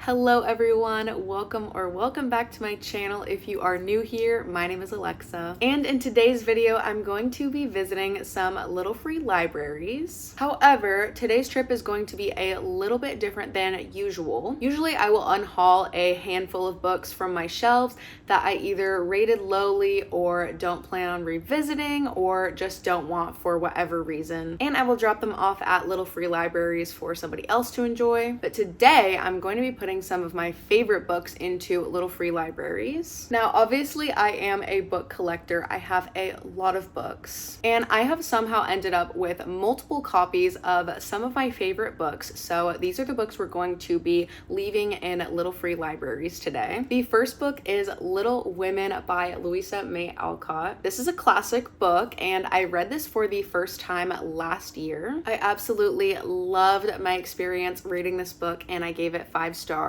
Hello everyone, welcome back to my channel. If you are new here, my name is Alexa, and in today's video I'm going to be visiting some little free libraries. However, today's trip is going to be a little bit different than usual. Usually I will unhaul a handful of books from my shelves that I either rated lowly or don't plan on revisiting or just don't want for whatever reason, and I will drop them off at little free libraries for somebody else to enjoy. But today I'm going to be putting some of my favorite books into little free libraries. Now, obviously I am a book collector. I have a lot of books, and I have somehow ended up with multiple copies of some of my favorite books. So these are the books we're going to be leaving in little free libraries today. The first book is Little Women by Louisa May Alcott. This is a classic book, and I read this for the first time last year. I absolutely loved my experience reading this book, and I gave it 5 stars.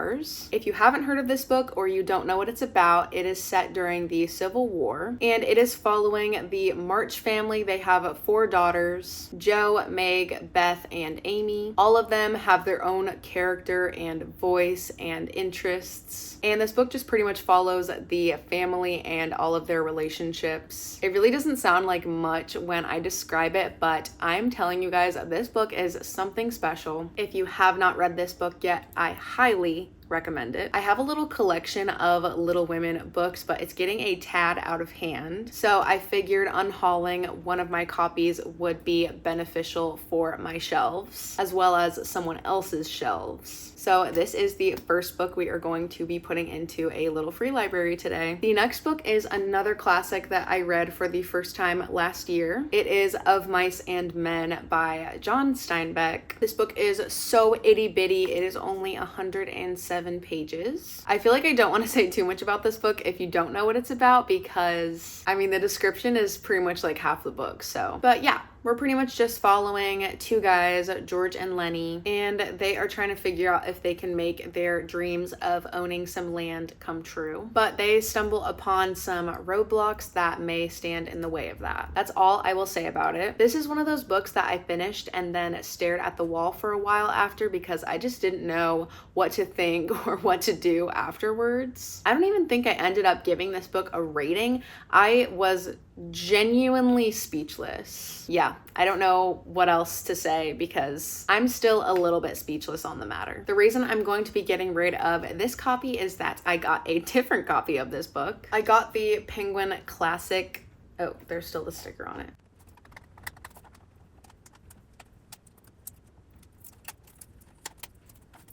If you haven't heard of this book or you don't know what it's about, it is set during the Civil War, and it is following the March family. They have 4 daughters, Jo, Meg, Beth, and Amy. All of them have their own character and voice and interests, and this book just pretty much follows the family and all of their relationships. It really doesn't sound like much when I describe it, but I'm telling you guys, this book is something special. If you have not read this book yet, I highly recommend it. I have a little collection of Little Women books, but it's getting a tad out of hand. So I figured unhauling one of my copies would be beneficial for my shelves, as well as someone else's shelves. So this is the first book we are going to be putting into a little free library today. The next book is another classic that I read for the first time last year. It is Of Mice and Men by John Steinbeck. This book is so itty bitty. It is only 107 pages. I feel like I don't want to say too much about this book if you don't know what it's about, because I mean the description is pretty much like half the book. But yeah, we're pretty much just following 2 guys, George and Lenny, and they are trying to figure out if they can make their dreams of owning some land come true. But they stumble upon some roadblocks that may stand in the way of that. That's all I will say about it. This is one of those books that I finished and then stared at the wall for a while after, because I just didn't know what to think or what to do afterwards. I don't even think I ended up giving this book a rating. I was genuinely speechless. Yeah, I don't know what else to say because I'm still a little bit speechless on the matter. The reason I'm going to be getting rid of this copy is that I got a different copy of this book. I got the Penguin Classic. Oh, there's still the sticker on it.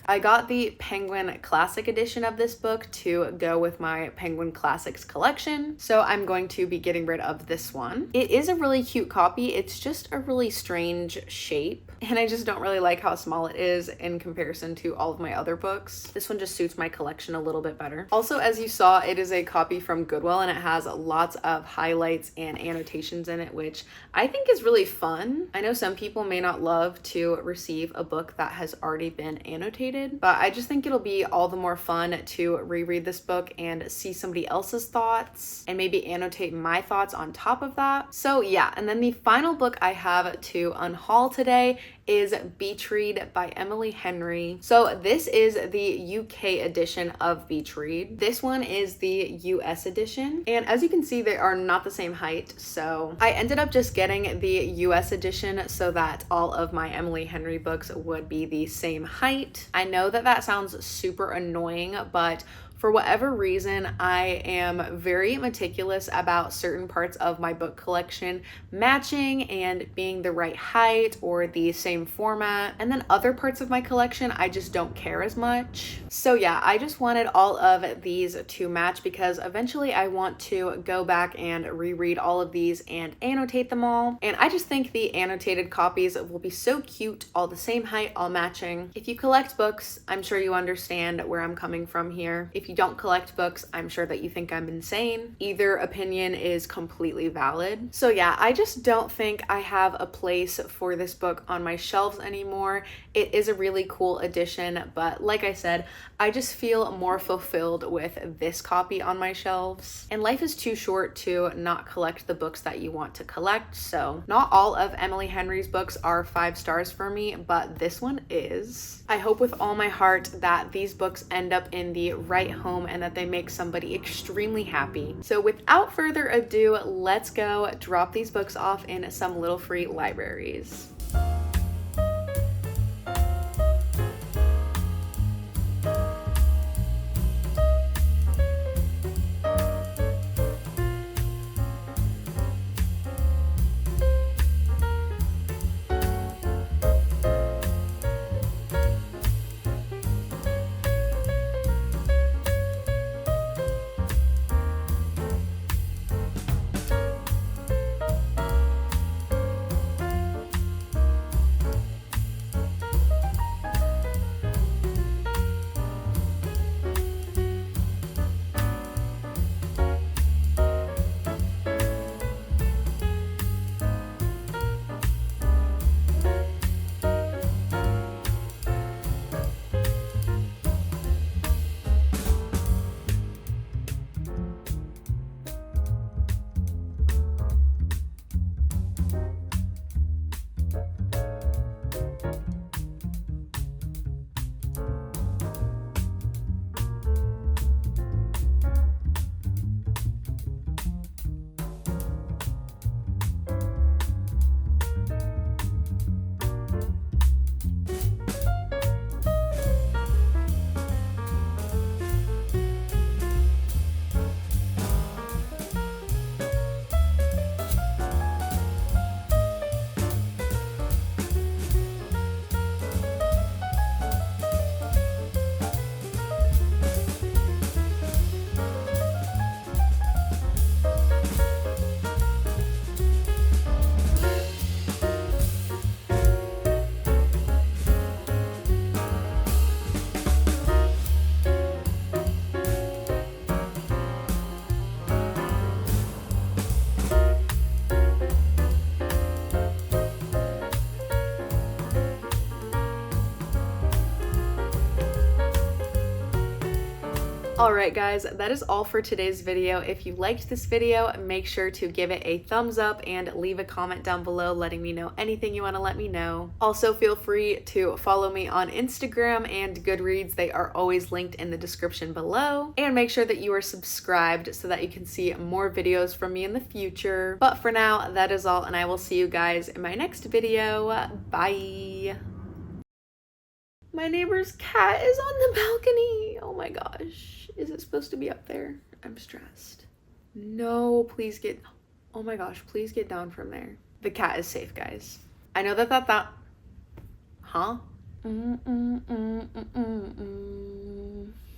I got the Penguin Classic edition of this book to go with my Penguin Classics collection, so I'm going to be getting rid of this one. It is a really cute copy. It's just a really strange shape, and I just don't really like how small it is in comparison to all of my other books. This one just suits my collection a little bit better. Also, as you saw, it is a copy from Goodwill, and it has lots of highlights and annotations in it, which I think is really fun. I know some people may not love to receive a book that has already been annotated, but I just think it'll be all the more fun to reread this book and see somebody else's thoughts and maybe annotate my thoughts on top of that. So yeah, and then the final book I have to unhaul today is Beach Read by Emily Henry. So this is the UK edition of Beach Read. This one is the US edition, and as you can see, they are not the same height, so I ended up just getting the US edition so that all of my Emily Henry books would be the same height. I know that that sounds super annoying, but for whatever reason, I am very meticulous about certain parts of my book collection matching and being the right height or the same format. And then other parts of my collection, I just don't care as much. So yeah, I just wanted all of these to match because eventually I want to go back and reread all of these and annotate them all. And I just think the annotated copies will be so cute, all the same height, all matching. If you collect books, I'm sure you understand where I'm coming from here. If you don't collect books, I'm sure that you think I'm insane. Either opinion is completely valid. So yeah, I just don't think I have a place for this book on my shelves anymore. It is a really cool edition, but like I said, I just feel more fulfilled with this copy on my shelves. And life is too short to not collect the books that you want to collect. So not all of Emily Henry's books are 5 stars for me, but this one is. I hope with all my heart that these books end up in the right home and that they make somebody extremely happy. So without further ado, let's go drop these books off in some little free libraries. Alright guys, that is all for today's video. If you liked this video, make sure to give it a thumbs up and leave a comment down below letting me know anything you want to let me know. Also feel free to follow me on Instagram and Goodreads. They are always linked in the description below. And make sure that you are subscribed so that you can see more videos from me in the future. But for now, that is all, and I will see you guys in my next video. Bye! My neighbor's cat is on the balcony. Oh my gosh. Is it supposed to be up there? I'm stressed. No, please get, oh my gosh, please get down from there. The cat is safe, guys. I know huh?